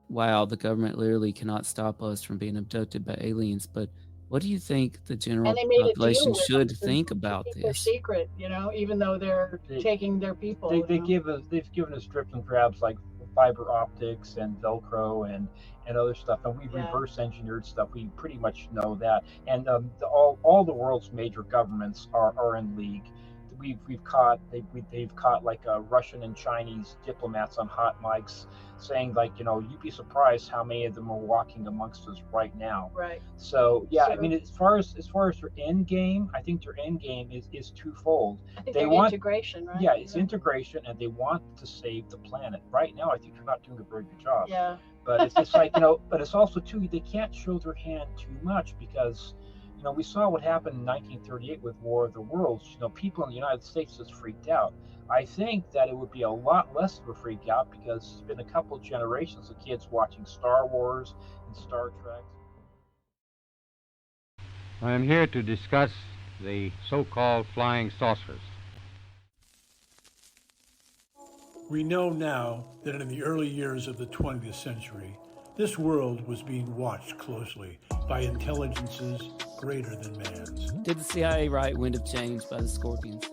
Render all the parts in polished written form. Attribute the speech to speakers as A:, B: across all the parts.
A: wow, the government literally cannot stop us from being abducted by aliens. But what do you think the general
B: And they made a
A: population
B: deal with
A: should
B: them
A: think
B: to
A: about
B: keep their
A: this?
B: secret, even though they're taking their people.
C: They've given us drips and drabs like fiber optics and Velcro and other stuff, and we've reverse engineered stuff. We pretty much know that, and all the world's major governments are in league. They've caught like Russian and Chinese diplomats on hot mics saying, like, you'd be surprised how many of them are walking amongst us right now.
B: Right.
C: So yeah, I mean, as far as their end game, I think their end game is twofold.
B: I think they want integration, right?
C: Yeah, it's integration, and they want to save the planet. Right now, I think they're not doing a very good job.
B: Yeah.
C: But it's just like, but it's also too, they can't show their hand too much because, we saw what happened in 1938 with War of the Worlds. People in the United States just freaked out. I think that it would be a lot less of a freak out because there's been a couple generations of kids watching Star Wars and Star Trek.
D: I am here to discuss the so-called flying saucers.
E: We know now that in the early years of the 20th century, this world was being watched closely by intelligences greater than man's.
A: Did the CIA write Wind of Change by the Scorpions?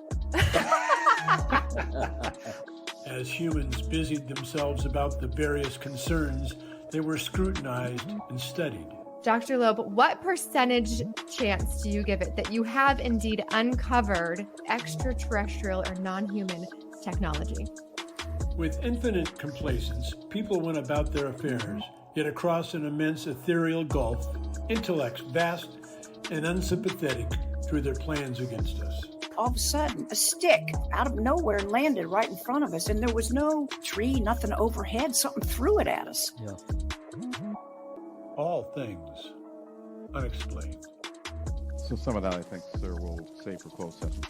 E: As humans busied themselves about the various concerns, they were scrutinized and studied.
F: Dr. Loeb, what percentage chance do you give it that you have indeed uncovered extraterrestrial or non-human technology?
E: With infinite complacence, people went about their affairs, yet across an immense ethereal gulf, intellects vast and unsympathetic drew their plans against us.
G: All of a sudden, a stick out of nowhere landed right in front of us, and there was no tree, nothing overhead. Something threw it at us.
A: Yeah.
E: All things unexplained.
H: So some of that, I think, sir, we'll save for closed session.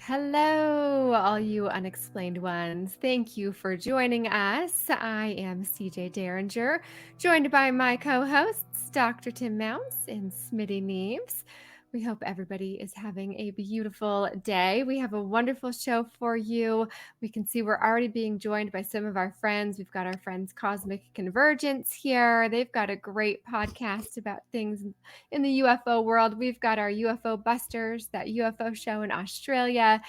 F: Hello, all you unexplained ones. Thank you for joining us. I am CJ Derringer, joined by my co-hosts, Dr. Tim Mounts and Smitty Neves. We hope everybody is having a beautiful day. We have a wonderful show for you. We can see we're already being joined by some of our friends. We've got our friends Cosmic Convergence here. They've got a great podcast about things in the UFO world. We've got our UFO Busters, that UFO show in Australia.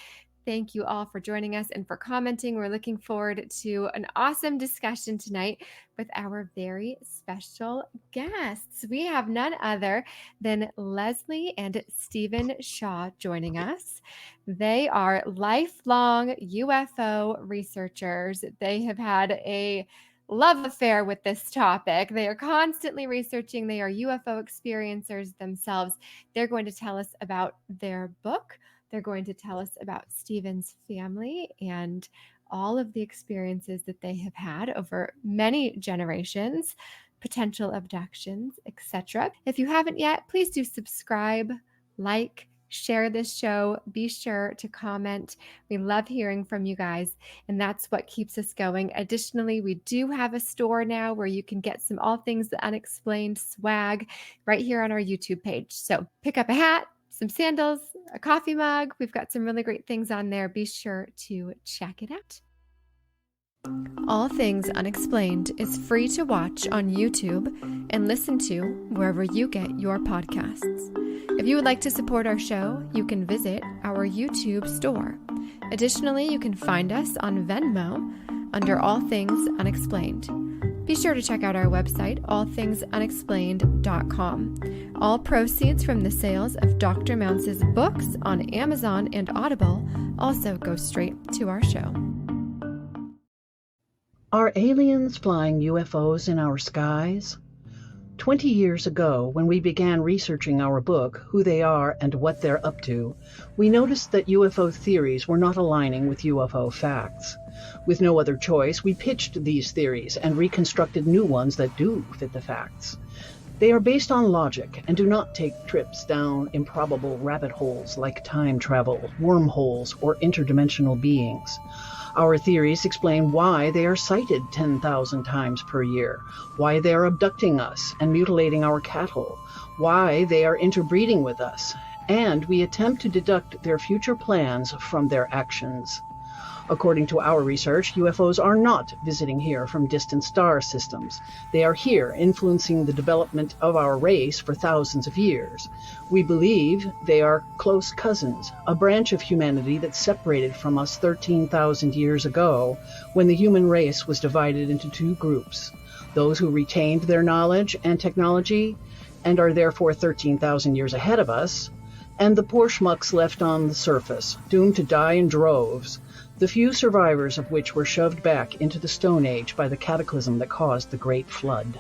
F: Thank you all for joining us and for commenting. We're looking forward to an awesome discussion tonight with our very special guests. We have none other than Leslie and Stephen Shaw joining us. They are lifelong UFO researchers. They have had a love affair with this topic. They are constantly researching. They are UFO experiencers themselves. They're going to tell us about their book. They're going to tell us about Stephen's family and all of the experiences that they have had over many generations, potential abductions, etc. If you haven't yet, please do subscribe, like, share this show. Be sure to comment. We love hearing from you guys, and that's what keeps us going. Additionally, we do have a store now where you can get some All Things Unexplained swag right here on our YouTube page. So pick up a hat, some sandals, a coffee mug. We've got some really great things on there. Be sure to check it out. All Things Unexplained is free to watch on YouTube and listen to wherever you get your podcasts. If you would like to support our show, you can visit our YouTube store. Additionally, you can find us on Venmo under All Things Unexplained. Be sure to check out our website, allthingsunexplained.com. All proceeds from the sales of Dr. Mounts' books on Amazon and Audible also go straight to our show.
I: Are aliens flying UFOs in our skies? 20 years ago, when we began researching our book, Who They Are and What They're Up To, we noticed that UFO theories were not aligning with UFO facts. With no other choice, we pitched these theories and reconstructed new ones that do fit the facts. They are based on logic and do not take trips down improbable rabbit holes like time travel, wormholes, or interdimensional beings. Our theories explain why they are sighted 10,000 times per year, why they are abducting us and mutilating our cattle, why they are interbreeding with us, and we attempt to deduct their future plans from their actions. According to our research, UFOs are not visiting here from distant star systems. They are here influencing the development of our race for thousands of years. We believe they are close cousins, a branch of humanity that separated from us 13,000 years ago when the human race was divided into two groups: those who retained their knowledge and technology and are therefore 13,000 years ahead of us, and the poor schmucks left on the surface, doomed to die in droves, the few survivors of which were shoved back into the Stone Age by the cataclysm that caused the Great Flood.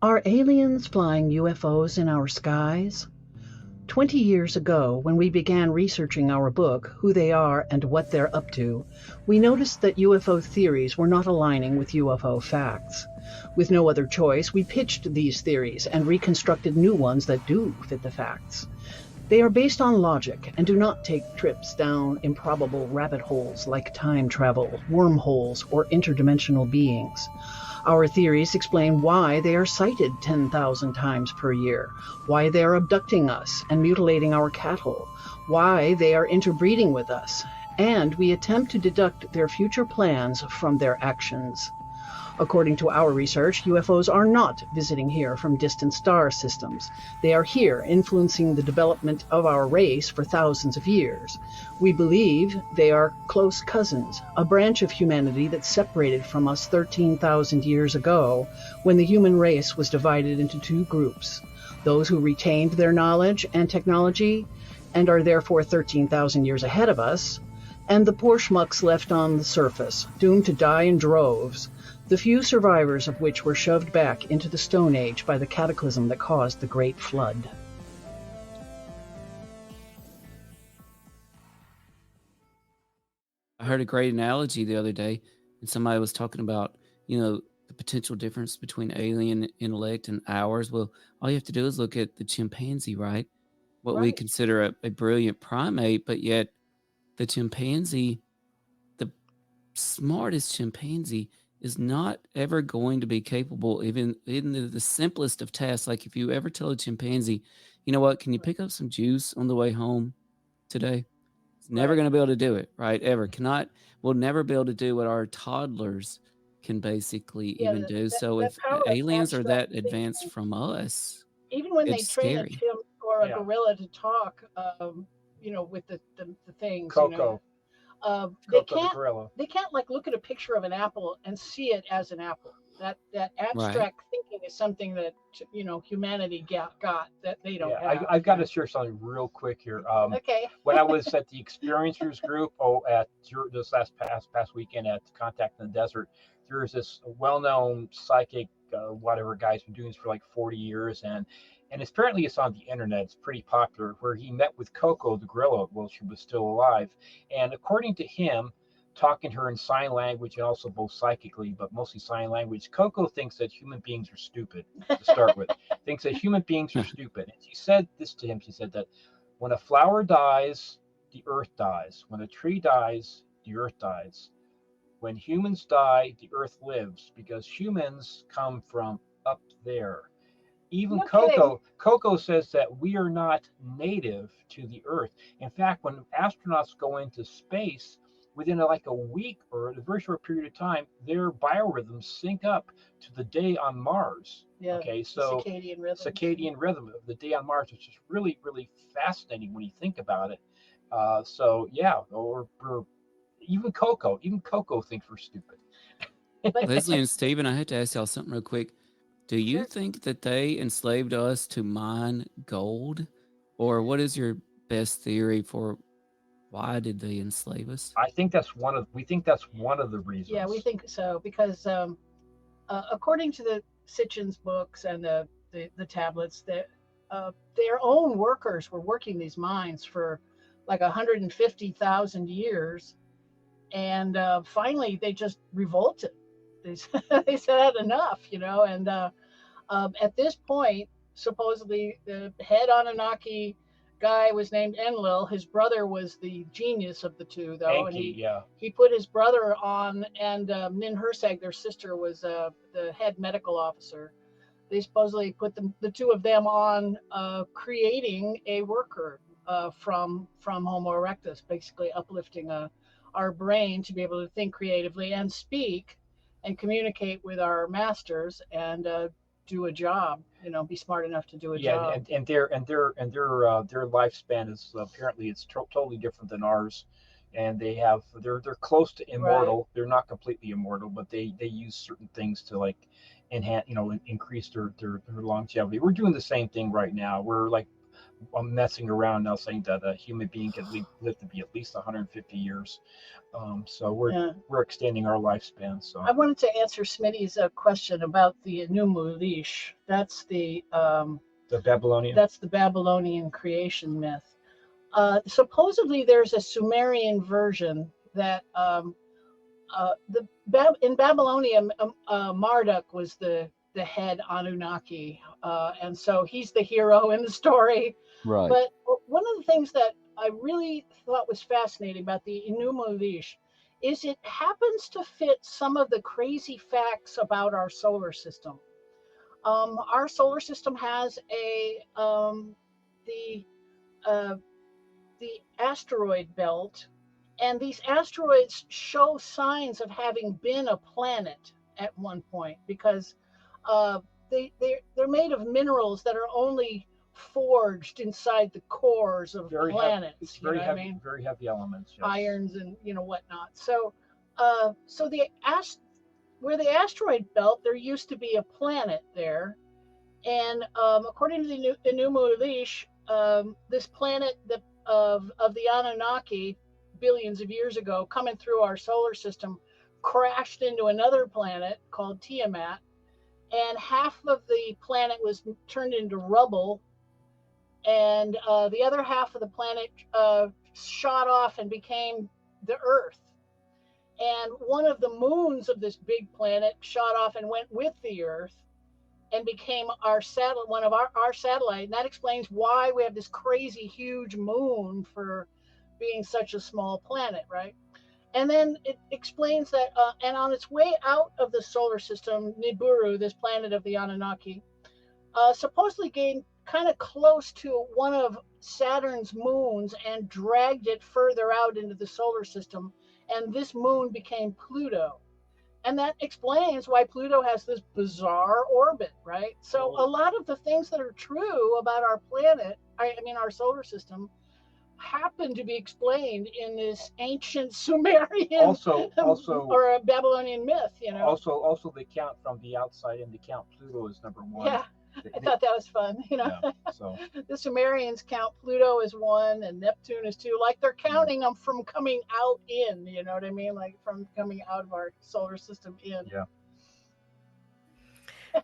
I: Are aliens flying UFOs in our skies? 20 years ago, when we began researching our book, Who They Are and What They're Up To, we noticed that UFO theories were not aligning with UFO facts. With no other choice, we pitched these theories and reconstructed new ones that do fit the facts. They are based on logic and do not take trips down improbable rabbit holes like time travel, wormholes, or interdimensional beings. Our theories explain why they are sighted 10,000 times per year, why they are abducting us and mutilating our cattle, why they are interbreeding with us, and we attempt to deduct their future plans from their actions. According to our research, UFOs are not visiting here from distant star systems. They are here influencing the development of our race for thousands of years. We believe they are close cousins, a branch of humanity that separated from us 13,000 years ago when the human race was divided into two groups: those who retained their knowledge and technology and are therefore 13,000 years ahead of us, and the poor schmucks left on the surface, doomed to die in droves, the few survivors of which were shoved back into the Stone Age by the cataclysm that caused the Great Flood.
A: I heard a great analogy the other day, and somebody was talking about, the potential difference between alien intellect and ours. Well, all you have to do is look at the chimpanzee, right? What we
B: Right.
A: consider a brilliant primate, but yet the chimpanzee, the smartest chimpanzee, is not ever going to be capable, even in the simplest of tasks. Like if you ever tell a chimpanzee, you know what, can you pick up some juice on the way home today? It's never
B: Right.
A: going to be able to do it, right? Ever. We'll never be able to do what our toddlers can basically
B: Yeah,
A: even do. So
B: that
A: if
B: power of
A: aliens are
B: abstract
A: that advanced
B: thinking,
A: from us,
B: even when they
A: it's
B: train a
A: scary.
B: chimp or a
C: Yeah.
B: gorilla to talk, with the things,
C: Coco,
B: they
C: Coco the
B: can't
C: gorilla.
B: like look at a picture of an apple and see it as an apple. That
A: Right.
B: abstract thinking is something that humanity got that they don't
C: Yeah,
B: have.
C: I've got to share something real quick here.
B: Okay.
C: When I was at the experiencers group, at this past weekend at Contact in the Desert, there was this well-known psychic, whatever guy's been doing this for like 40 years, and apparently it's on the internet. It's pretty popular. Where he met with Coco the gorilla while she was still alive, and according to him, talking to her in sign language and also both psychically, but mostly sign language, Coco thinks that human beings are stupid to start with. Thinks that human beings are stupid. And she said this to him. She said that when a flower dies, the earth dies. When a tree dies, the earth dies. When humans die, the earth lives because humans come from up there. Even
B: No kidding.
C: Coco says that we are not native to the earth. In fact, when astronauts go into space, within like a week or a very short period of time, their biorhythms sync up to the day on Mars.
B: Yeah.
C: Okay, so
B: circadian
C: rhythm of the day on Mars, which is really, really fascinating when you think about it. So yeah, or even Coco thinks we're stupid.
A: Leslie and Stephen, I had to ask y'all something real quick. Do you
B: Sure.
A: think that they enslaved us to mine gold? Or what is your best theory for why did they enslave us?
C: I think we think that's one of the reasons.
B: Yeah, we think so because according to the Sitchin's books and the tablets, that their own workers were working these mines for like 150,000 years, and finally they just revolted. They said enough, and at this point, supposedly the head Anunnaki guy was named Enlil. His brother was the genius of the two, though, and he put his brother on, and Min Herseg, their sister, was the head medical officer. They supposedly put the two of them on creating a worker from Homo erectus, basically uplifting our brain to be able to think creatively and speak and communicate with our masters and do a job, be smart enough to do a job.
C: And their lifespan is apparently it's totally different than ours, and they're close to immortal.
B: Right.
C: They're not completely immortal, but they use certain things to like enhance, increase their longevity. We're doing the same thing right now. We're like messing around now, saying that a human being could live to be at least 150 years. So we're extending our lifespan. So
B: I wanted to answer Smitty's question about the Enuma Elish. That's the
C: Babylonian.
B: That's the Babylonian creation myth. Supposedly, there's a Sumerian version that in Babylonia, Marduk was the head Anunnaki, and so he's the hero in the story.
H: Right.
B: But one of the things that I really thought was fascinating about the Enuma Elish is it happens to fit some of the crazy facts about our solar system. Our solar system has the asteroid belt, and these asteroids show signs of having been a planet at one point, because they're made of minerals that are only forged inside the cores of planets.
C: It's very heavy, very heavy elements. Yes.
B: Irons and whatnot. So where the asteroid belt, there used to be a planet there, and according to the Enuma Elish, this planet of the Anunnaki billions of years ago, coming through our solar system, crashed into another planet called Tiamat, and half of the planet was turned into rubble, and the other half of the planet shot off and became the Earth. And one of the moons of this big planet shot off and went with the Earth and became one of our satellite. And that explains why we have this crazy huge moon for being such a small planet, right? And then it explains that, and on its way out of the solar system, Nibiru, this planet of the Anunnaki, supposedly gained kind of close to one of Saturn's moons and dragged it further out into the solar system. And this moon became Pluto. And that explains why Pluto has this bizarre orbit, right? So a lot of the things that are true about our planet, our solar system, happen to be explained in this ancient Sumerian
C: also
B: or a Babylonian myth,
C: Also they count from the outside, and they count Pluto as number one.
B: Yeah, I thought that was fun.
C: Yeah, so
B: the Sumerians count Pluto as one and Neptune as two, like they're counting them from coming out in. You know what I mean? Like from coming out of our solar system in.
C: Yeah.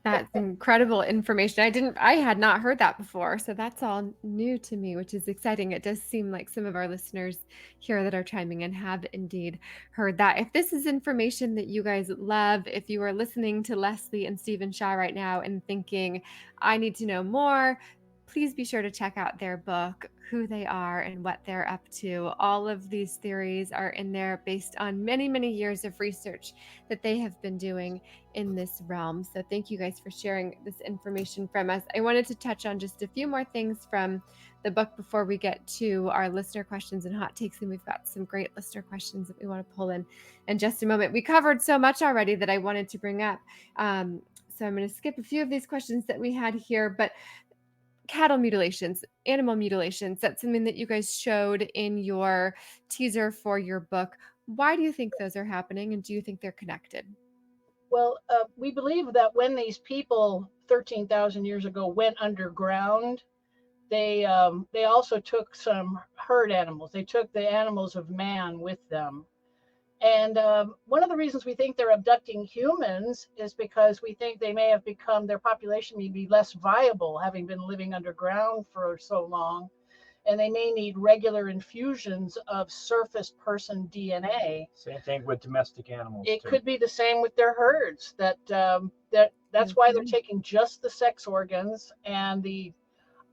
F: That's incredible information. I had not heard that before, so that's all new to me, which is exciting. It does seem like some of our listeners here that are chiming in have indeed heard that. If this is information that you guys love, if you are listening to Leslie and Stephen Shaw right now and thinking, I need to know more, please be sure to check out their book, Who They Are and What They're Up To. All of these theories are in there based on many, many years of research that they have been doing in this realm. So thank you guys for sharing this information from us. I wanted to touch on just a few more things from the book before we get to our listener questions and hot takes. And we've got some great listener questions that we want to pull in just a moment. We covered so much already that I wanted to bring up. So I'm going to skip a few of these questions that we had here, but cattle mutilations, animal mutilations, that's something that you guys showed in your teaser for your book. Why do you think those are happening, and do you think they're connected?
B: Well, we believe that when these people 13,000 years ago went underground, they also took some herd animals. They took the animals of man with them. And one of the reasons we think they're abducting humans is because we think they may have become, their population may be less viable, having been living underground for so long. And they may need regular infusions of surface person DNA.
C: Same thing with domestic animals.
B: It could be the same with their herds. That's why they're taking just the sex organs and the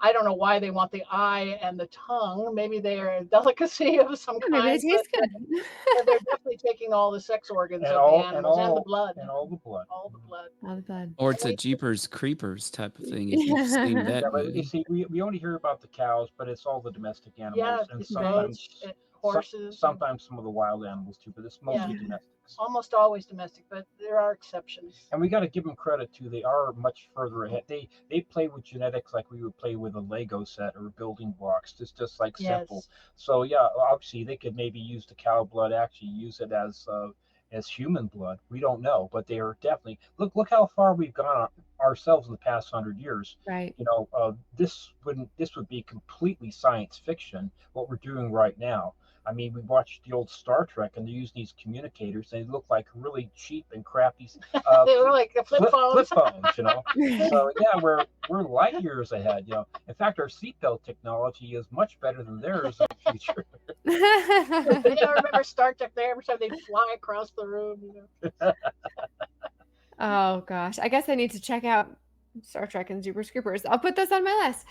B: I don't know why they want the eye and the tongue. Maybe they're a delicacy of some
F: Maybe
B: kind.
F: it tastes good.
B: But they're definitely taking all the sex organs of the animals and the blood.
C: And all the blood.
B: All the blood.
F: All the blood.
A: Or it's a Jeepers Creepers type of thing, if you've seen that
C: Yeah, but you
A: movie.
C: see, we only hear about the cows, but it's all the domestic animals,
B: Yeah,
C: and
B: it's
C: sometimes
B: goats, horses.
C: sometimes some of the wild animals too, but it's mostly domestics.
B: Almost always domestic, but there are exceptions.
C: And we got to give them credit too; they are much further ahead. They play with genetics like we would play with a Lego set or building blocks, just like simple. So yeah, obviously they could maybe use the cow blood, actually use it as human blood. We don't know, but they are definitely look how far we've gone ourselves in the past 100 years.
F: Right.
C: You know, this would be completely science fiction what we're doing right now. I mean, we watched the old Star Trek, and they're using these communicators. They look like really cheap and crappy.
B: They look like flip phones.
C: Flip phones, you know. So yeah, we're light years ahead. You know, in fact, our seatbelt technology is much better than theirs in the future.
B: I remember Star Trek. There, every time they'd fly across the room. You know.
F: Oh gosh, I guess I need to check out Star Trek and Jeepers Creepers. I'll put those on my list.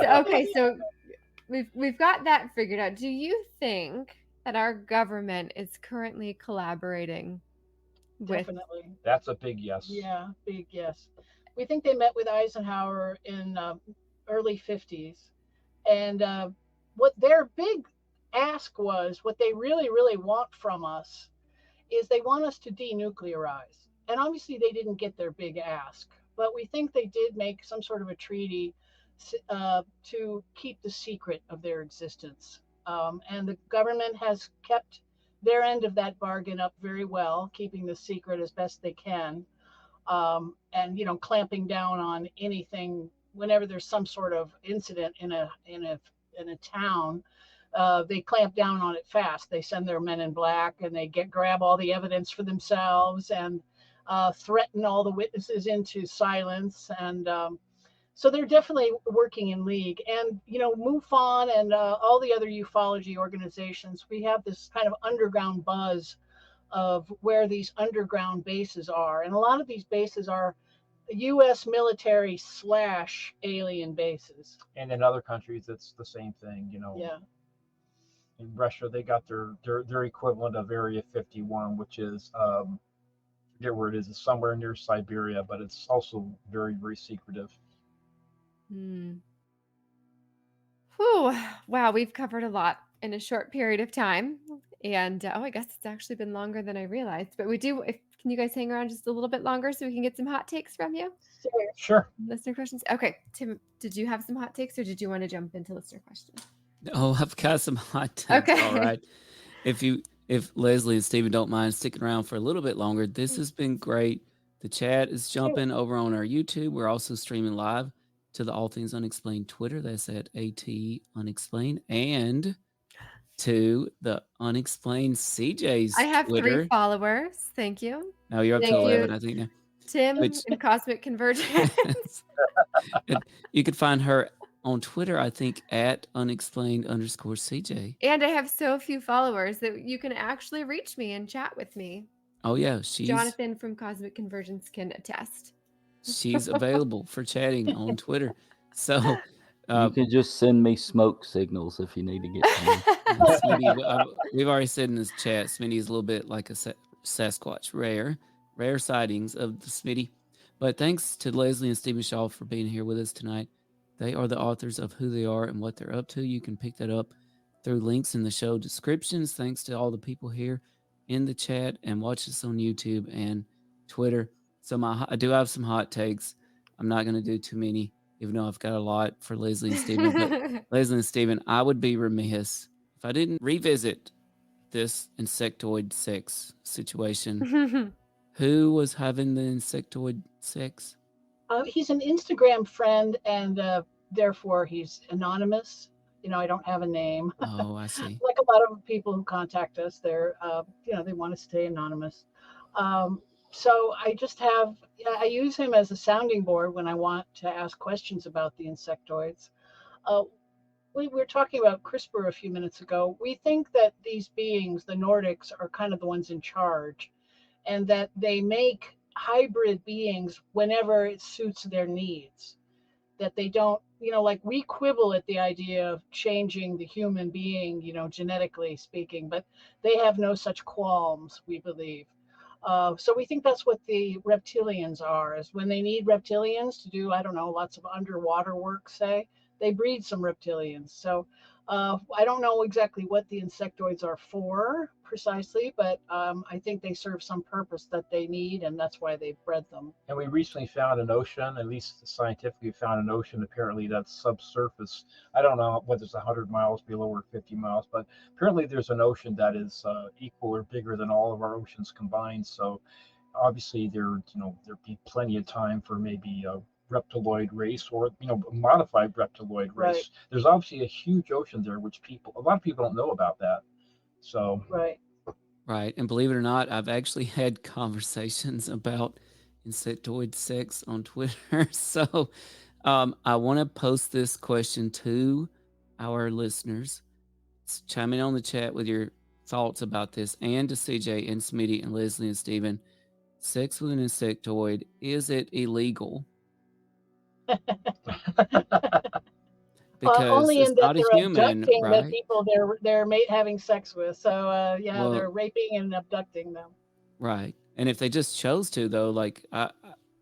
F: Okay, so we've got that figured out. Do you think that our government is currently collaborating with?
B: Definitely.
C: That's a big yes.
B: Yeah, big yes. We think they met with Eisenhower in early 50s, and what their big ask was, what they really, really want from us, is they want us to denuclearize. And obviously they didn't get their big ask, but we think they did make some sort of a treaty to keep the secret of their existence. And the government has kept their end of that bargain up very well, keeping the secret as best they can. And, you know, clamping down on anything whenever there's some sort of incident in a town. They clamp down on it fast. They send their men in black, and they grab all the evidence for themselves, and threaten all the witnesses into silence. And so they're definitely working in league. And, you know, MUFON and all the other ufology organizations, we have this kind of underground buzz of where these underground bases are. And a lot of these bases are U.S. military / alien bases.
C: And in other countries, it's the same thing, you know.
B: Yeah.
C: In Russia, they got their equivalent of Area 51, which is forget where it is. It's somewhere near Siberia, but it's also very, very secretive.
F: Whew. Wow, we've covered a lot in a short period of time, and I guess it's actually been longer than I realized. But can you guys hang around just a little bit longer so we can get some hot takes from you?
C: Sure.
F: Listener questions. Okay, Tim, did you have some hot takes, or did you want to jump into listener questions?
A: Oh, I've got some hot takes.
F: Okay.
A: All right. If Leslie and Stephen don't mind sticking around for a little bit longer, this has been great. The chat is jumping over on our YouTube. We're also streaming live to the All Things Unexplained Twitter. That's at AT Unexplained, and to the Unexplained CJ's
F: I have
A: Twitter.
F: 3 followers. Thank you.
A: No, you're up to 11, I think now.
F: Tim in Cosmic Convergence.
A: You can find her on Twitter, I think, at unexplained_CJ.
F: And I have so few followers that you can actually reach me and chat with me.
A: Oh, yeah.
F: Jonathan from Cosmic Convergence can attest.
A: She's available for chatting on Twitter. So
J: you can just send me smoke signals if you need to get
A: Smitty, we've already said in this chat, Smitty is a little bit like a Sasquatch. Rare sightings of the Smitty. But thanks to Leslie and Stephen Shaw for being here with us tonight. They are the authors of Who They Are and What They're Up To. You can pick that up through links in the show descriptions. Thanks to all the people here in the chat, and watch us on YouTube and Twitter. So I do have some hot takes. I'm not going to do too many, even though I've got a lot for Leslie and Stephen. But Leslie and Stephen, I would be remiss if I didn't revisit this insectoid sex situation. Who was having the insectoid sex?
B: He's an Instagram friend, and therefore he's anonymous. You know, I don't have a name.
A: Oh, I see.
B: Like a lot of people who contact us, they're, they want to stay anonymous. So I use him as a sounding board when I want to ask questions about the insectoids. We were talking about CRISPR a few minutes ago. We think that these beings, the Nordics, are kind of the ones in charge, and that they make hybrid beings whenever it suits their needs. That they don't, like we quibble at the idea of changing the human being, genetically speaking, but they have no such qualms, we believe. So we think that's what the reptilians are, is when they need reptilians to do, I don't know, lots of underwater work, say, they breed some reptilians. So I don't know exactly what the insectoids are for precisely, but I think they serve some purpose that they need, and that's why they bred them.
C: And we recently found an ocean, at least scientifically found an ocean apparently that's subsurface. I don't know whether it's 100 miles below or 50 miles, but apparently there's an ocean that is equal or bigger than all of our oceans combined. So obviously there'd be plenty of time for maybe a reptiloid race or a modified reptiloid race.
B: Right.
C: There's obviously a huge ocean there, which a lot of people don't know about that. So
B: Right.
A: Right. And believe it or not, I've actually had conversations about insectoid sex on Twitter. So I want to post this question to our listeners. Chime in on the chat with your thoughts about this, and to CJ and Smitty and Leslie and Steven. Sex with an insectoid, is it illegal? Because
B: only in
A: it's
B: that
A: not a
B: they're
A: human,
B: abducting the
A: right?
B: people they're having sex with. So
A: Well,
B: they're raping and abducting them.
A: right. And if they just chose to, though, like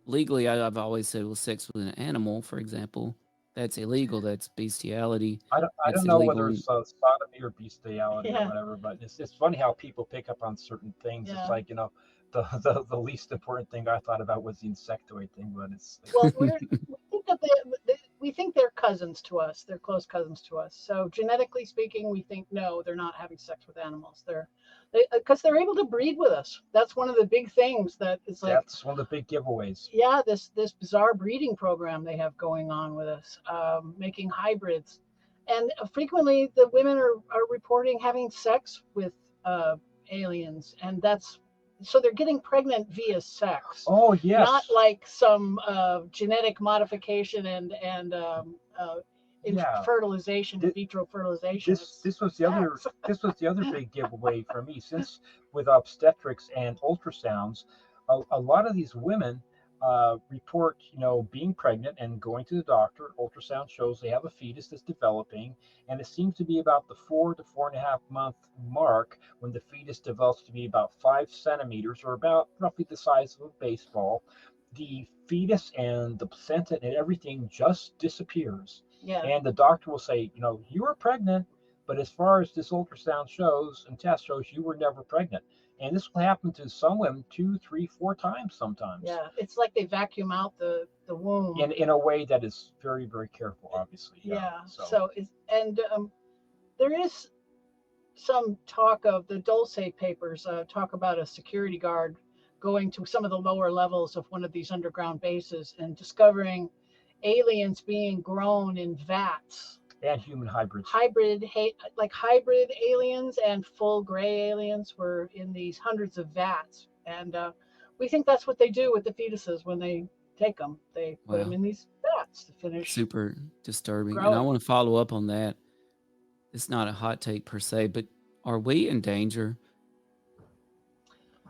A: legally, I've always said, well, sex with an animal, for example, that's illegal. That's bestiality.
C: I
A: That's
C: don't know
A: illegal.
C: whether it's sodomy or bestiality or
B: Yeah.
C: whatever, but it's funny how people pick up on certain things.
B: Yeah.
C: It's like, the least important thing I thought about was the insectoid thing, but it's
B: Well, we think that we think they're cousins to us. They're close cousins to us. So genetically speaking, we think no, they're not having sex with animals. Because they're able to breed with us. That's one of the big things that is like.
C: That's one of the big giveaways.
B: Yeah, this bizarre breeding program they have going on with us, making hybrids, and frequently the women are reporting having sex with aliens, and so they're getting pregnant via sex.
C: Oh yes.
B: Not like some genetic modification and fertilization, in vitro fertilization.
C: This was the other big giveaway for me, since with obstetrics and ultrasounds, a lot of these women report being pregnant and going to the doctor. Ultrasound shows they have a fetus that's developing, and it seems to be about the 4 to 4.5 month mark when the fetus develops to be about 5 centimeters, or about roughly the size of a baseball. The fetus and the placenta and everything just disappears.
B: Yeah.
C: And the doctor will say, you were pregnant, but as far as this ultrasound shows and test shows, you were never pregnant. And this will happen to some women 2, 3, 4 times sometimes.
B: Yeah, it's like they vacuum out the womb.
C: In a way that is very, very careful, obviously.
B: Yeah. So there is some talk of the Dulce papers talk about a security guard going to some of the lower levels of one of these underground bases and discovering aliens being grown in vats.
C: And human hybrids.
B: Hybrid aliens and full gray aliens were in these hundreds of vats. And we think that's what they do with the fetuses when they take them. They put them in these vats to finish.
A: Super disturbing.
B: growing.
A: And I want to follow up on that. It's not a hot take per se, but are we in danger?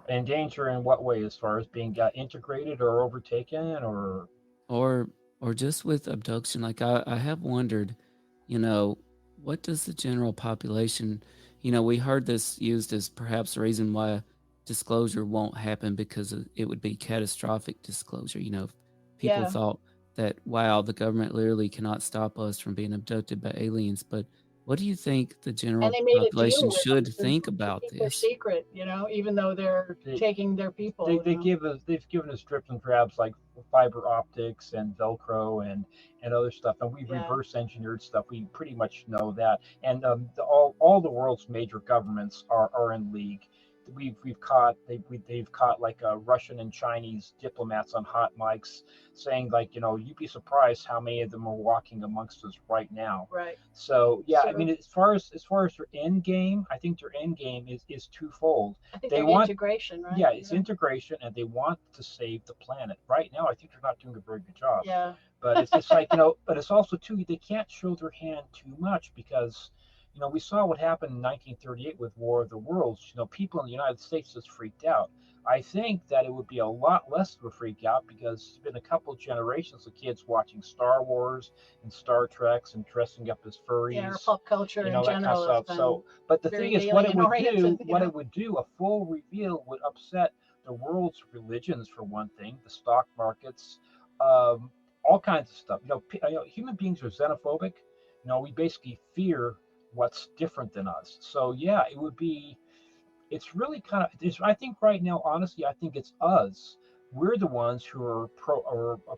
C: In danger in what way? As far as being integrated or overtaken,
A: or just with abduction? Like I have wondered, what does the general population, we heard this used as perhaps a reason why disclosure won't happen, because it would be catastrophic disclosure. People thought that, wow, the government literally cannot stop us from being abducted by aliens. But what do you think the general population should think about this?
B: Their secret, even though they're taking their people.
C: They've given us drips and drabs like fiber optics and Velcro and other stuff, and we've reverse engineered stuff. We pretty much know that, and all the world's major governments are in league. They've caught like Russian and Chinese diplomats on hot mics saying, like, you'd be surprised how many of them are walking amongst us right now.
B: Right.
C: So yeah, I mean, as far as their end game, I think their end game is twofold.
B: I think
C: they want
B: integration, right?
C: Yeah, it's integration, and they want to save the planet. Right now, I think they're not doing a very good job.
B: Yeah.
C: But it's just like, but it's also too, they can't show their hand too much, because we saw what happened in 1938 with War of the Worlds. People in the United States just freaked out. I think that it would be a lot less of a freak out because it's been a couple of generations of kids watching Star Wars and Star Treks and dressing up as furries.
B: Yeah, our pop culture in
C: that kind
B: general
C: of
B: has
C: stuff.
B: been
C: So, but the thing
B: very
C: is, what it would
B: alien-oriented,
C: do,
B: you know?
C: a full reveal would upset the world's religions for one thing, the stock markets, all kinds of stuff. Human beings are xenophobic. We basically fear what's different than us. So yeah, it would be. It's really kind of. I think right now, honestly, I think it's us. We're the ones who are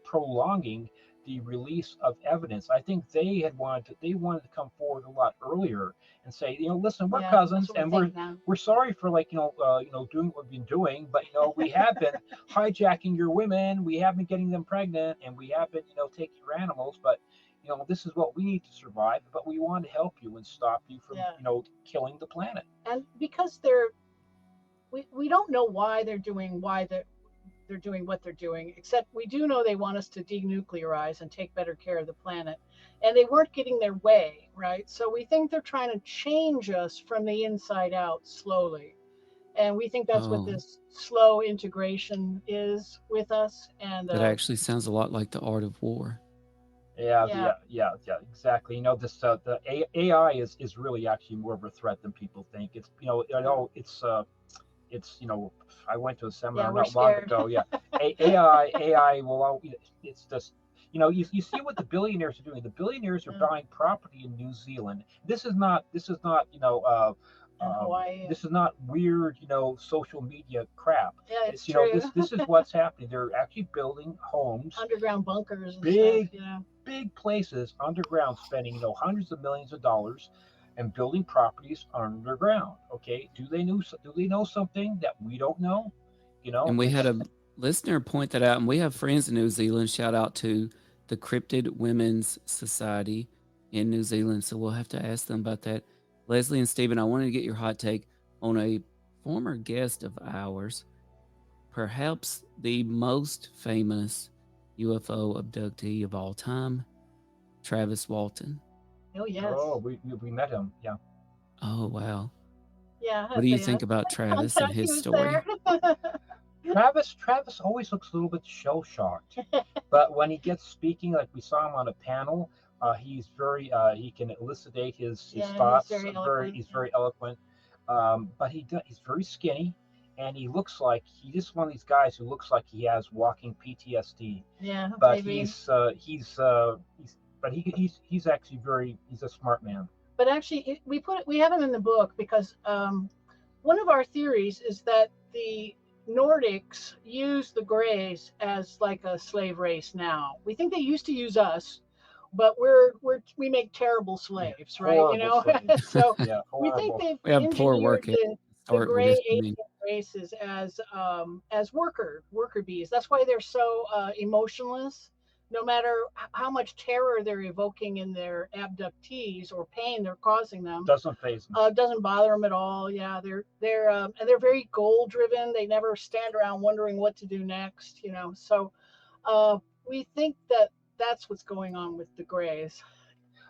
C: prolonging the release of evidence. I think they wanted to come forward a lot earlier and say, listen, we're cousins, and we're sorry for doing what we've been doing, but we have been hijacking your women, we have been getting them pregnant, and we have been taking your animals, but this is what we need to survive, but we want to help you and stop you from killing the planet.
B: And because we don't know why they're doing what they're doing, except we do know they want us to denuclearize and take better care of the planet. And they weren't getting their way, right? So we think they're trying to change us from the inside out slowly. And we think that's what this slow integration is with us. And
A: that actually sounds a lot like the Art of War.
C: Yeah, exactly. The AI is really actually more of a threat than people think. It's I went to a seminar not long ago. Yeah, AI will. It's just you see what the billionaires are doing. The billionaires are buying property in New Zealand. This is not this is not weird social media crap.
B: Yeah, it's true.
C: This is what's happening. They're actually building homes,
B: underground bunkers, and
C: big
B: stuff,
C: big places underground, spending hundreds of millions of dollars and building properties underground. Okay, do they know something that we don't know?
A: And we had a listener point that out, and we have friends in New Zealand. Shout out to the Cryptid Women's Society in New Zealand. So we'll have to ask them about that. Leslie and Stephen, I wanted to get your hot take on a former guest of ours, perhaps the most famous UFO abductee of all time, Travis Walton.
B: Oh, yes.
C: Oh, we met him. Yeah.
A: Oh, wow.
B: Yeah.
A: What do you think about Travis and his story?
C: Travis always looks a little bit shell-shocked, but when he gets speaking, like we saw him on a panel, he's very he can elucidate his thoughts. He's very eloquent, but he's very skinny, and he looks like he's just one of these guys who looks like he has walking PTSD.
B: Yeah,
C: but
B: maybe.
C: he's actually he's a smart man.
B: But actually, we have him in the book because one of our theories is that the Nordics use the Greys as like a slave race now. We think they used to use us, but we make terrible slaves, right? So we think they've engineered the Grey alien races as worker bees. That's why they're so emotionless. No matter how much terror they're evoking in their abductees or pain they're causing them,
C: doesn't faze them.
B: Doesn't bother them at all. Yeah, they're very goal driven. They never stand around wondering what to do next. So we think that that's what's going on with the Greys.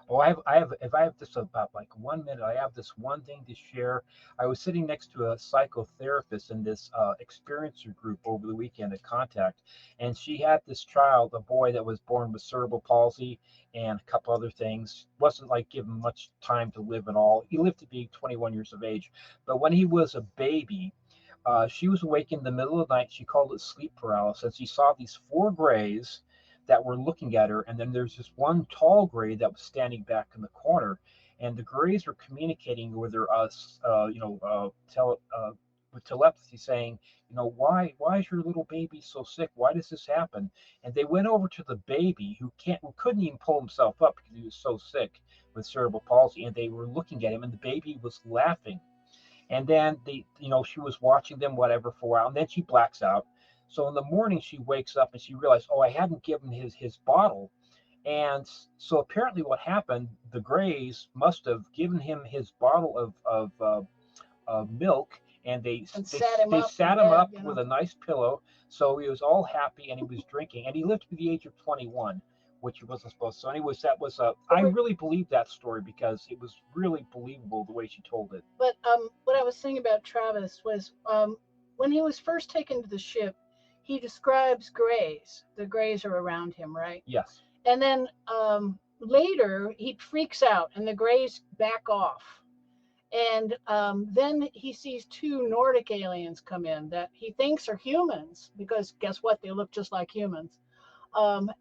C: Oh, if I have just about like 1 minute, I have this one thing to share. I was sitting next to a psychotherapist in this experiencer group over the weekend at Contact, and she had this child, a boy that was born with cerebral palsy and a couple other things. Wasn't like given much time to live at all. He lived to be 21 years of age, but when he was a baby, she was awake in the middle of the night. She called it sleep paralysis. She saw these 4 Greys that were looking at her, and then there's this one tall Grey that was standing back in the corner, and the Greys were communicating with her, with telepathy, saying, why is your little baby so sick? Why does this happen? And they went over to the baby who couldn't even pull himself up because he was so sick with cerebral palsy, and they were looking at him, and the baby was laughing. And then she was watching them, whatever, for a while, and then she blacks out. So in the morning, she wakes up and she realized, I hadn't given his bottle. And so apparently what happened, the Greys must have given him his bottle of milk, and they sat him up with a nice pillow. So he was all happy, and he was drinking, and he lived to the age of 21. which he wasn't supposed to. So anyways, that was I really believed that story because it was really believable the way she told it.
B: But what I was saying about Travis was when he was first taken to the ship, he describes grays. The grays are around him, right?
C: Yes.
B: And then later he freaks out and the grays back off. And then he sees two Nordic aliens come in that he thinks are humans because guess what? They look just like humans. And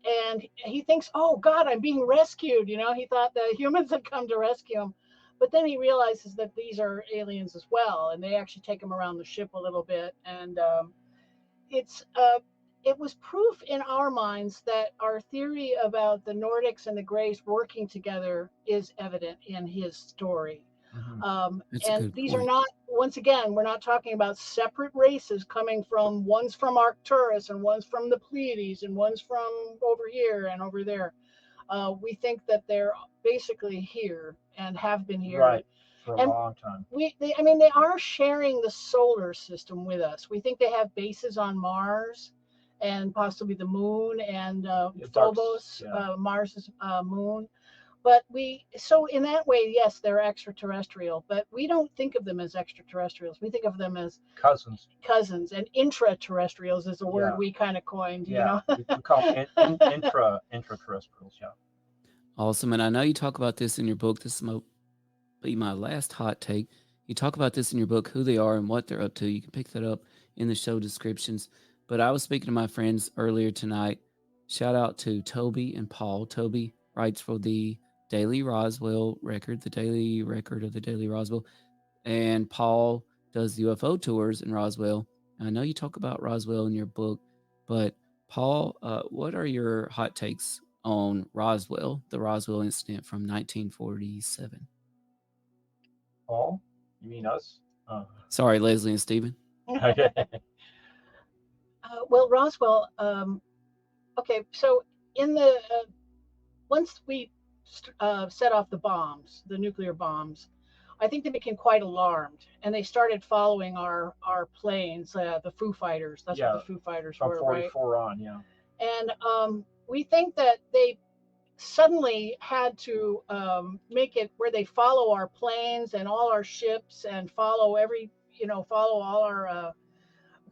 B: he thinks, oh God, I'm being rescued. You know, he thought the humans had come to rescue him. But then he realizes that these are aliens as well. And they actually take him around the ship a little bit. And it was proof in our minds that our theory about the Nordics and the Greys working together is evident in his story. And these are not, once again, we're not talking about separate races coming from, one's from Arcturus and one's from the Pleiades and one's from over here and over there. We think that they're basically here and have been here.
C: Right, for a long time.
B: They are sharing the solar system with us. We think they have bases on Mars and possibly the moon and Phobos, Mars's moon. But so in that way, yes, they're extraterrestrial, but we don't think of them as extraterrestrials. We think of them as
C: cousins.
B: And intraterrestrials is a word we kind of coined, you know.
C: We call them intraterrestrials, yeah.
A: Awesome. And I know you talk about this in your book. This might be my last hot take. You talk about this in your book, who they are and what they're up to. You can pick that up in the show descriptions. But I was speaking to my friends earlier tonight. Shout out to Toby and Paul. Toby writes for the Daily Roswell Record, the Daily Record of the Daily Roswell. And Paul does the UFO tours in Roswell. I know you talk about Roswell in your book, but Paul, what are your hot takes on Roswell, the Roswell incident from 1947?
C: Paul? You mean us?
A: Sorry, Leslie and Stephen.
B: Well, Roswell, okay, so in the, once we set off the bombs, the nuclear bombs, I think they became quite alarmed and they started following our planes, the Foo Fighters. That's what the Foo Fighters were, right?
C: From 44 on, yeah.
B: And we think that they suddenly had to make it where they follow our planes and all our ships and follow all our,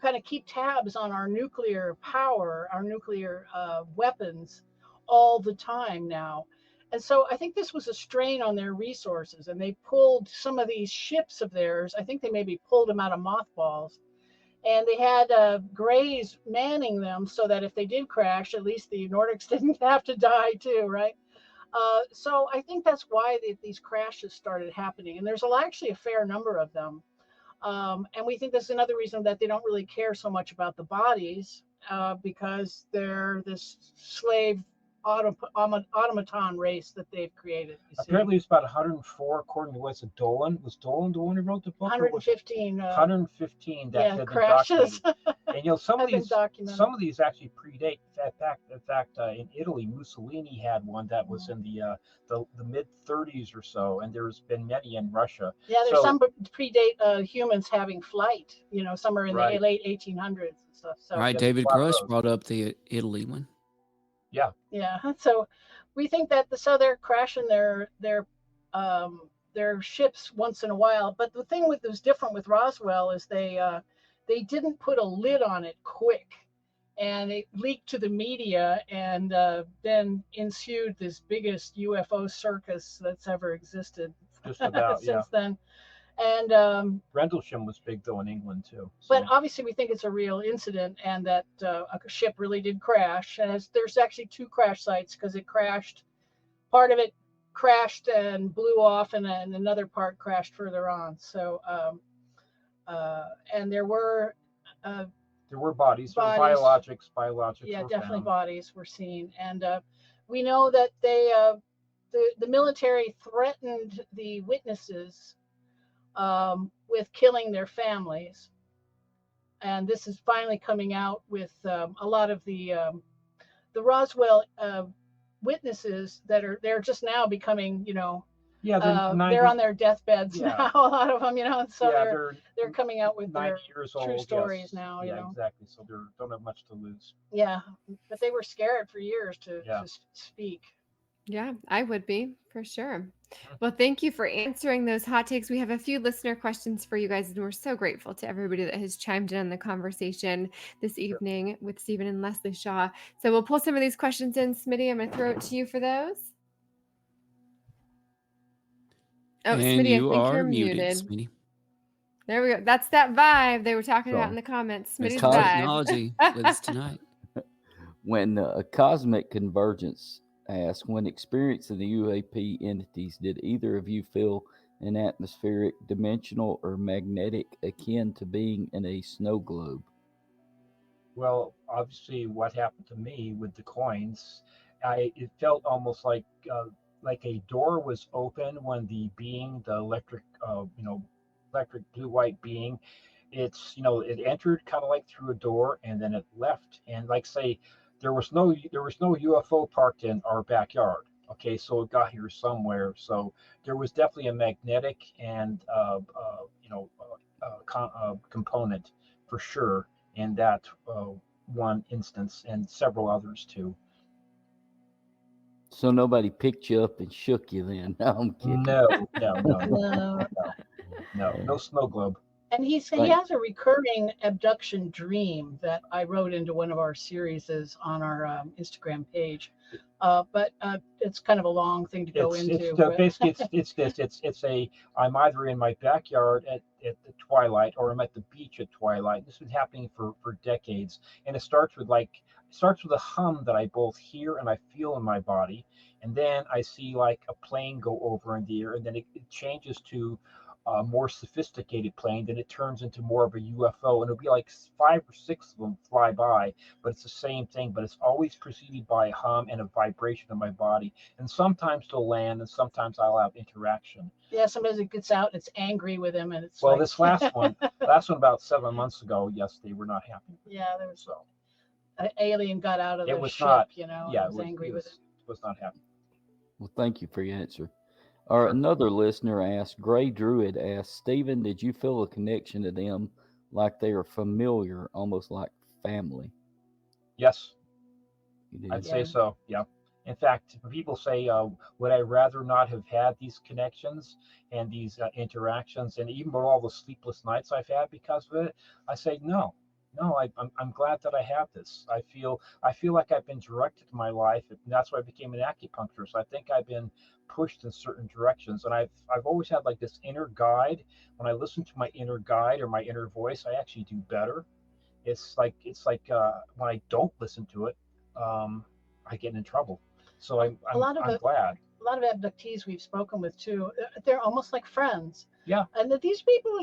B: kind of keep tabs on our nuclear power, our nuclear weapons all the time now. And so I think this was a strain on their resources, and they pulled some of these ships of theirs. I think they maybe pulled them out of mothballs, and they had Greys manning them so that if they did crash, at least the Nordics didn't have to die too, right? So I think that's why these crashes started happening, and there's actually a fair number of them. And we think that's another reason that they don't really care so much about the bodies because they're this slave automaton race that they've created.
C: Apparently it's about 104 according to what's Dolan. Was Dolan the one who wrote the book?
B: 115.
C: 115 that have
B: crashes.
C: been documented. And some of these actually predate. In fact, in Italy, Mussolini had one that was in the mid 30s or so, and there's been many in Russia.
B: Yeah, there's some predate humans having flight. Some are in the late 1800s and stuff. So.
A: Right, David Grush brought up the Italy one.
C: Yeah.
B: Yeah. So we think that they're crashing their ships once in a while. But the thing that was different with Roswell is they didn't put a lid on it quick, and it leaked to the media, and then ensued this biggest UFO circus that's ever existed.
C: Just about
B: since then. And
C: Rendlesham was big though in England too.
B: So. But obviously we think it's a real incident and that a ship really did crash. And there's actually two crash sites because it crashed. Part of it crashed and blew off, and then another part crashed further on. So, and there were
C: bodies. Biologics.
B: Yeah, definitely bodies were seen, and we know that the military threatened the witnesses. With killing their families, and this is finally coming out with a lot of the Roswell witnesses they're just now becoming
C: Yeah,
B: they're on their deathbeds now, a lot of them, and so
C: yeah,
B: they're coming out with
C: 90
B: their
C: years
B: true
C: old,
B: stories
C: yes.
B: now.
C: Yeah, exactly. So they don't have much to lose.
B: Yeah, but they were scared for years to speak.
F: Yeah, I would be for sure. Well, thank you for answering those hot takes. We have a few listener questions for you guys, and we're so grateful to everybody that has chimed in on the conversation this evening with Stephen and Leslie Shaw. So we'll pull some of these questions in. Smitty, I'm going to throw it to you for those. Oh,
A: And
F: Smitty,
A: you
F: I think
A: are
F: you're
A: muted,
F: muted.
A: Smitty.
F: There we go. That's that vibe they were talking about in the comments.
A: It's
F: Smitty's
A: the
F: vibe.
A: technology with us tonight.
J: When a cosmic convergence asked, when experiencing the UAP entities, did either of you feel an atmospheric, dimensional, or magnetic akin to being in a snow globe?
C: Well, obviously, what happened to me with the coins, it felt almost like a door was open when the being, the electric, electric blue-white being, it entered kind of like through a door and then it left. And like say, there was no UFO parked in our backyard. Okay, so it got here somewhere. So there was definitely a magnetic and component for sure in that one instance, and several others too.
J: So nobody picked you up and shook you then? No, I'm kidding.
C: No snow globe.
B: And he has a recurring abduction dream that I wrote into one of our series on our Instagram page. But it's kind of a long thing to go into.
C: Basically, it's this. I'm either in my backyard at the twilight, or I'm at the beach at twilight. This has been happening for decades, and it starts with a hum that I both hear and I feel in my body, and then I see like a plane go over in the air, and then it changes to a more sophisticated plane, then it turns into more of a UFO, and it'll be like 5 or 6 of them fly by, but it's the same thing, but it's always preceded by a hum and a vibration in my body. And sometimes they'll land, and sometimes I'll have interaction.
B: Yeah, sometimes it gets out and it's angry with him, and it's
C: this last one about 7 months ago, yes, they were not happy.
B: Yeah, there was an alien got out of the ship, was angry with it.
C: Was not happy.
J: Well, thank you for your answer. Another listener asked, Gray Druid asked, Stephen, did you feel a connection to them like they are familiar, almost like family?
C: Yes. I'd say so, yeah. In fact, people say, would I rather not have had these connections and these interactions, and even with all the sleepless nights I've had because of it? I say no. I'm glad that I have this. I feel like I've been directed in my life, and that's why I became an acupuncturist. I think I've been pushed in certain directions, and I've always had like this inner guide. When I listen to my inner guide or my inner voice, I actually do better. It's like when I don't listen to it, I get in trouble. So I'm glad.
B: A lot of abductees we've spoken with too, they're almost like friends.
C: Yeah.
B: And that these people,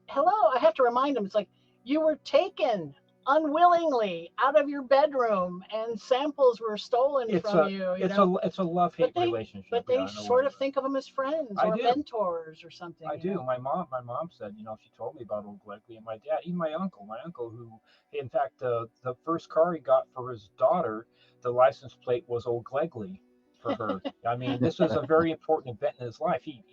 B: hello, I have to remind them, it's like, you were taken unwillingly out of your bedroom and samples were stolen from you.
C: It's a love-hate relationship.
B: But they sort of think of them as friends or mentors or something.
C: I do. My mom said, she told me about Old Glegley, and my dad, even my uncle who, in fact, the first car he got for his daughter, the license plate was Old Glegley for her. I mean, this was a very important event in his life. He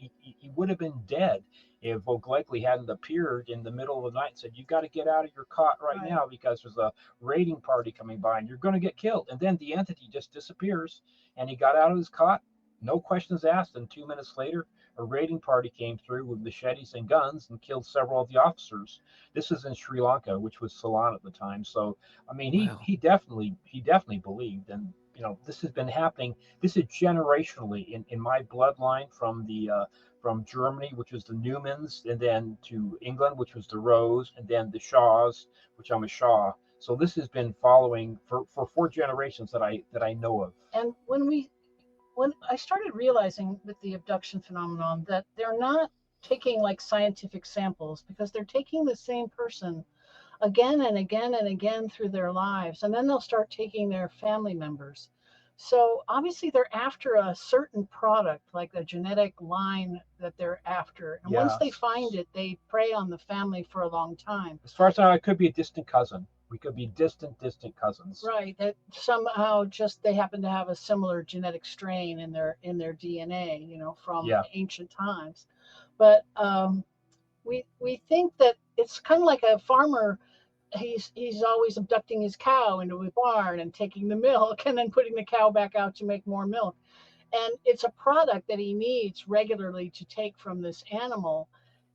C: would have been dead if O'Glegley hadn't appeared in the middle of the night and said, you got to get out of your cot right now because there's a raiding party coming by and you're going to get killed. And then the entity just disappears, and he got out of his cot, no questions asked, and 2 minutes later, a raiding party came through with machetes and guns and killed several of the officers. This is in Sri Lanka, which was Ceylon at the time. So, I mean, he definitely believed, and this has been happening. This is generationally in my bloodline from Germany, which was the Newmans, and then to England, which was the Rose, and then the Shaws, which I'm a Shaw. So this has been following for 4 generations that I know of.
B: And when I started realizing with the abduction phenomenon that they're not taking like scientific samples, because they're taking the same person again and again and again through their lives, and then they'll start taking their family members. So obviously they're after a certain product, like a genetic line that they're after. And once they find it, they prey on the family for a long time.
C: As far as I know, it could be a distant cousin. We could be distant cousins.
B: Right. That somehow just they happen to have a similar genetic strain in their DNA, from ancient times. But we think that it's kind of like a farmer. He's always abducting his cow into a barn and taking the milk and then putting the cow back out to make more milk. And it's a product that he needs regularly to take from this animal.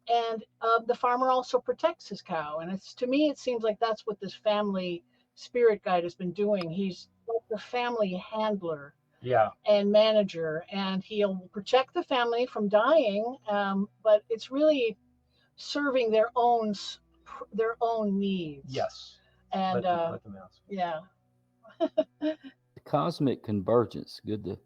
B: And the farmer also protects his cow. And to me, it seems like that's what this family spirit guide has been doing. He's like the family handler and manager, and he'll protect the family from dying. But it's really serving their own needs.
C: Yes.
B: And
C: let them ask.
B: Yeah.
J: The cosmic convergence. Good to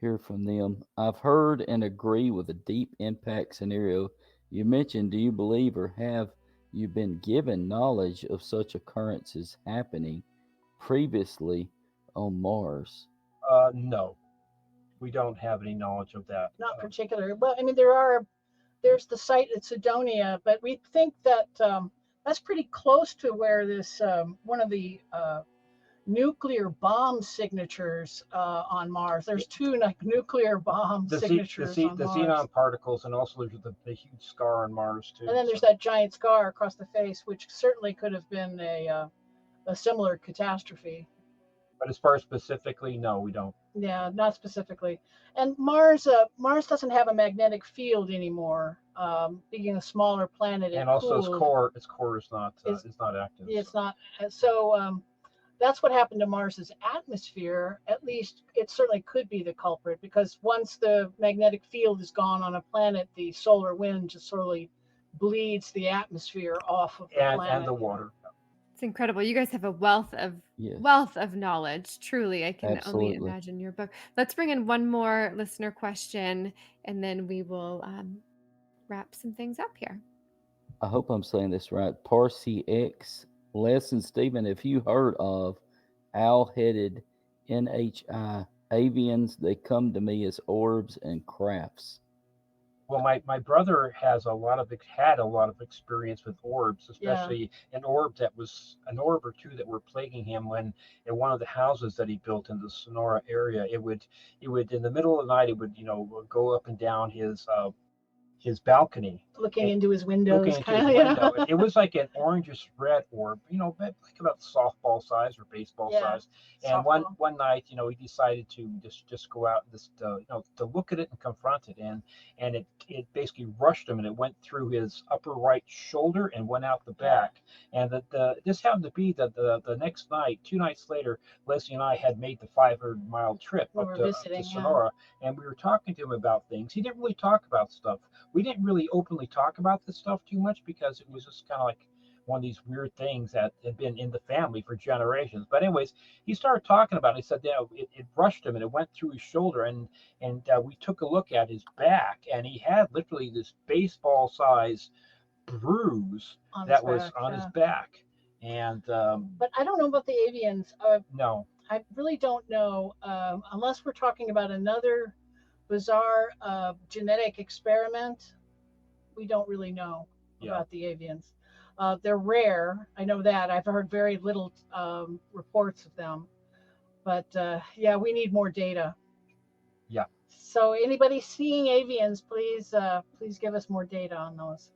J: hear from them. I've heard and agree with a deep impact scenario you mentioned. Do you believe or have you been given knowledge of such occurrences happening previously on Mars?
C: No, we don't have any knowledge of that.
B: Not particular. Well, I mean, there's the site at Sidonia, but we think that that's pretty close to where this one of the nuclear bomb signatures on Mars. There's two nuclear bomb signatures on Mars.
C: The xenon particles, and also there's the huge scar on Mars too.
B: And then there's that giant scar across the face, which certainly could have been a similar catastrophe.
C: But as far as specifically, no, we don't.
B: Yeah, not specifically. And Mars doesn't have a magnetic field anymore, being a smaller planet.
C: And also its core is not active.
B: It's not. So that's what happened to Mars's atmosphere. At least it certainly could be the culprit, because once the magnetic field is gone on a planet, the solar wind just slowly bleeds the atmosphere off of the planet.
C: And the water.
F: It's incredible. You guys have a wealth of knowledge. Truly, I can only imagine your book. Let's bring in one more listener question, and then we will wrap some things up here.
J: I hope I'm saying this right. Parsi X. Les and Stephen, have you heard of owl-headed NHI avians? They come to me as orbs and crafts.
C: Well, my brother had a lot of experience with orbs, especially an orb or two that were plaguing him when in one of the houses that he built in the Sonora area. It would in the middle of the night, it would go up and down his balcony,
B: looking into his windows.
C: It was like an orangish red orb, like about softball size or baseball size. And one night, he decided to just go out and to look at it and confront it, and it basically rushed him, and it went through his upper right shoulder and went out the back. And this happened to be that the next night, 2 nights later, Leslie and I had made the 500-mile trip up to Sonora, and we were talking to him about things. He didn't really talk about stuff. We didn't really openly talk about this stuff too much, because it was just kind of like one of these weird things that had been in the family for generations. But anyways, he started talking about it. He said, it rushed him and it went through his shoulder, and we took a look at his back, and he had literally this baseball size bruise that was on his back. And
B: but I don't know about the avians.
C: No,
B: I really don't know, unless we're talking about another bizarre genetic experiment. We don't really know about the avians. They're rare. I know that. I've heard very little reports of them. But we need more data.
C: Yeah.
B: So anybody seeing avians, please give us more data on those.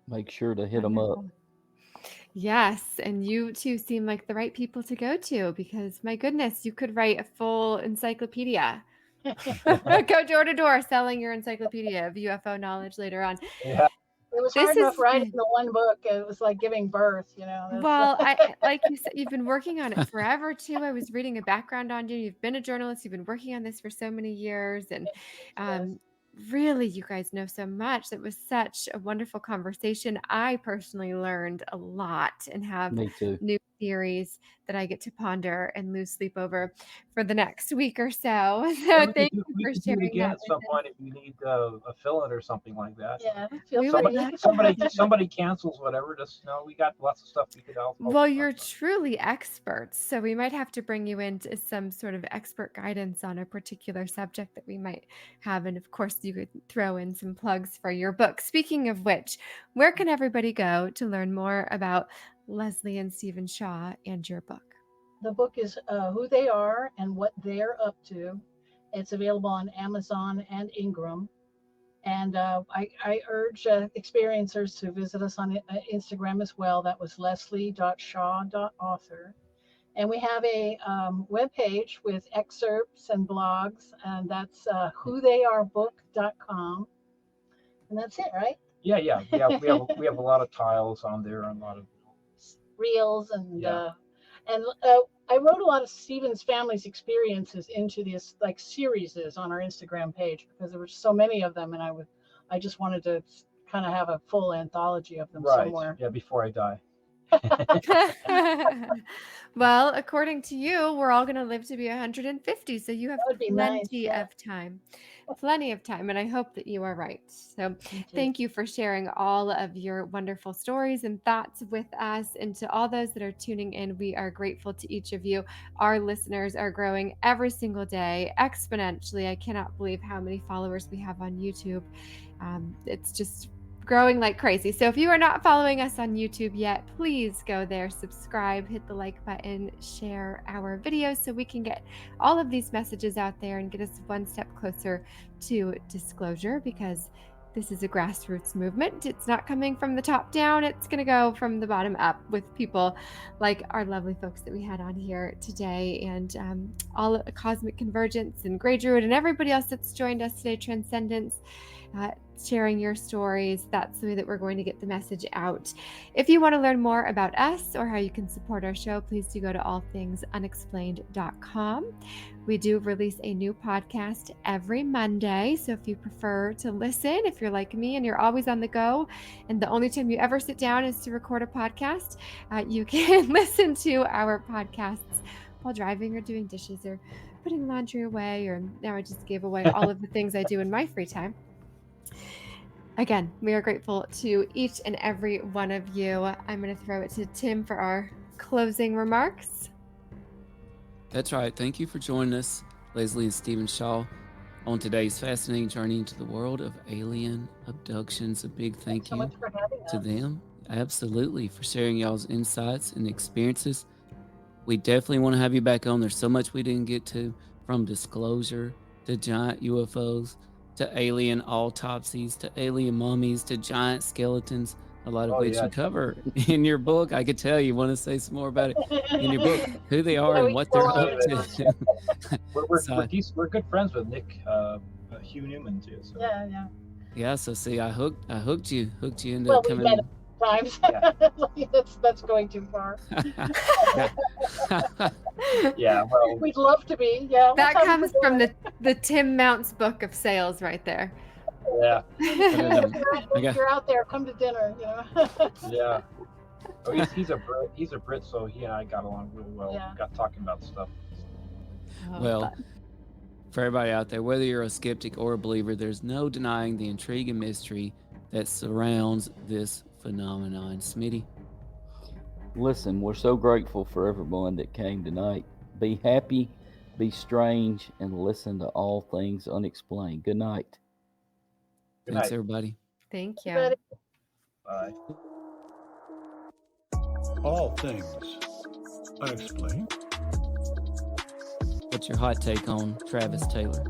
J: Make sure to hit them up.
F: Yes, and you two seem like the right people to go to, because my goodness, you could write a full encyclopedia. Go door to door selling your encyclopedia of UFO knowledge later on.
C: Yeah.
B: It was hard enough writing the one book. It was like giving birth,
F: Well, like you said, you've been working on it forever too. I was reading a background on you. You've been a journalist. You've been working on this for so many years, and really, you guys know so much. It was such a wonderful conversation. I personally learned a lot and have new theories that I get to ponder and lose sleep over for the next week or so. So thank you for sharing
C: again
F: that.
C: At some point, if you need a fill-in or something like that.
B: Yeah.
C: Somebody cancels whatever. Just we got lots of stuff we could help.
F: Well, you're truly experts, so we might have to bring you into some sort of expert guidance on a particular subject that we might have. And of course, you could throw in some plugs for your book. Speaking of which, where can everybody go to learn more about Leslie and Stephen Shaw and your book?
B: The book is Who They Are and What They're Up To. It's available on Amazon and Ingram. And I urge experiencers to visit us on Instagram as well. That was leslie.shaw.author. And we have a webpage with excerpts and blogs, and that's whotheyarebook.com. And that's it, right?
C: Yeah. We have a lot of tiles on there, and a lot of
B: reels, and I wrote a lot of Stephen's family's experiences into these like series on our Instagram page, because there were so many of them, and I just wanted to kind of have a full anthology of them somewhere.
C: Yeah, before I die.
F: Well, according to you, we're all going to live to be 150, so you have plenty of time. Plenty of time, and I hope that you are right. So thank you for sharing all of your wonderful stories and thoughts with us. And to all those that are tuning in, we are grateful to each of you. Our listeners are growing every single day exponentially. I cannot believe how many followers we have on YouTube. It's just growing like crazy. So if you are not following us on YouTube yet, please go there, subscribe, hit the like button, share our videos so we can get all of these messages out there and get us one step closer to disclosure, because this is a grassroots movement. It's not coming from the top down. It's going to go from the bottom up with people like our lovely folks that we had on here today, and all Cosmic Convergence and Grey Druid and everybody else that's joined us today, Transcendence, sharing your stories. That's the way that we're going to get the message out. If you want to learn more about us or how you can support our show, please do go to allthingsunexplained.com. We do release a new podcast every Monday. So if you prefer to listen, if you're like me and you're always on the go, and the only time you ever sit down is to record a podcast, you can listen to our podcasts while driving or doing dishes or putting laundry away, or now I just gave away all of the things I do in my free time. Again, we are grateful to each and every one of you. I'm going to throw it to Tim for our closing remarks.
A: That's right. Thank you for joining us, Leslie and Stephen Shaw, on today's fascinating journey into the world of alien abductions. A big thank you to them. Absolutely, for sharing y'all's insights and experiences. We definitely want to have you back on. There's so much we didn't get to, from disclosure to giant UFOs, to alien autopsies, to alien mummies, to giant skeletons, a lot of which you cover in your book. I could tell you want to say some more about it in your book, who they are and what they're up to.
C: We're good friends with Nick Hugh Newman too. So.
A: Yeah. So see, I hooked you into coming.
B: Well, times. That's going too far.
C: Yeah, well,
B: we'd love to be. Yeah,
F: that comes from the Tim Mounts book of sales right there.
C: Yeah.
B: If you're out there, come to dinner. You know.
C: Yeah. Oh, he's a Brit, so he and I got along real well.
B: Yeah.
C: We got talking about stuff.
A: Well, for everybody out there, whether you're a skeptic or a believer, there's no denying the intrigue and mystery that surrounds this phenomenon. Smitty?
J: Listen, we're so grateful for everyone that came tonight. Be happy, be strange, and listen to All Things Unexplained. Good night.
A: Thanks, everybody.
F: Thank you.
C: Bye.
E: All Things Unexplained.
A: What's your hot take on Travis Taylor?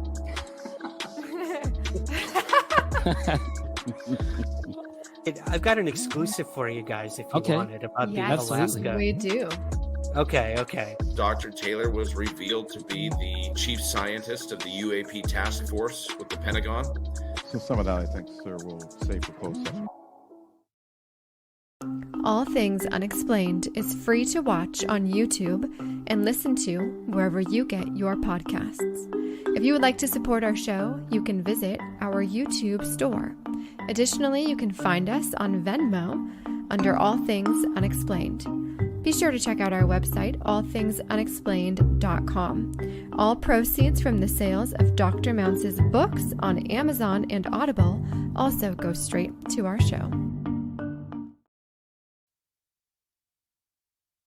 K: I've got an exclusive for you guys if you want it about the Alaska.
F: We do.
K: Okay.
L: Dr. Taylor was revealed to be the chief scientist of the UAP task force with the Pentagon.
H: So some of that, I think, sir, we'll save for closed session.
F: All Things Unexplained is free to watch on YouTube and listen to wherever you get your podcasts. If you would like to support our show, you can visit our YouTube store. Additionally, you can find us on Venmo under All Things Unexplained. Be sure to check out our website, allthingsunexplained.com. All proceeds from the sales of Dr. Mounts' books on Amazon and Audible also go straight to our show.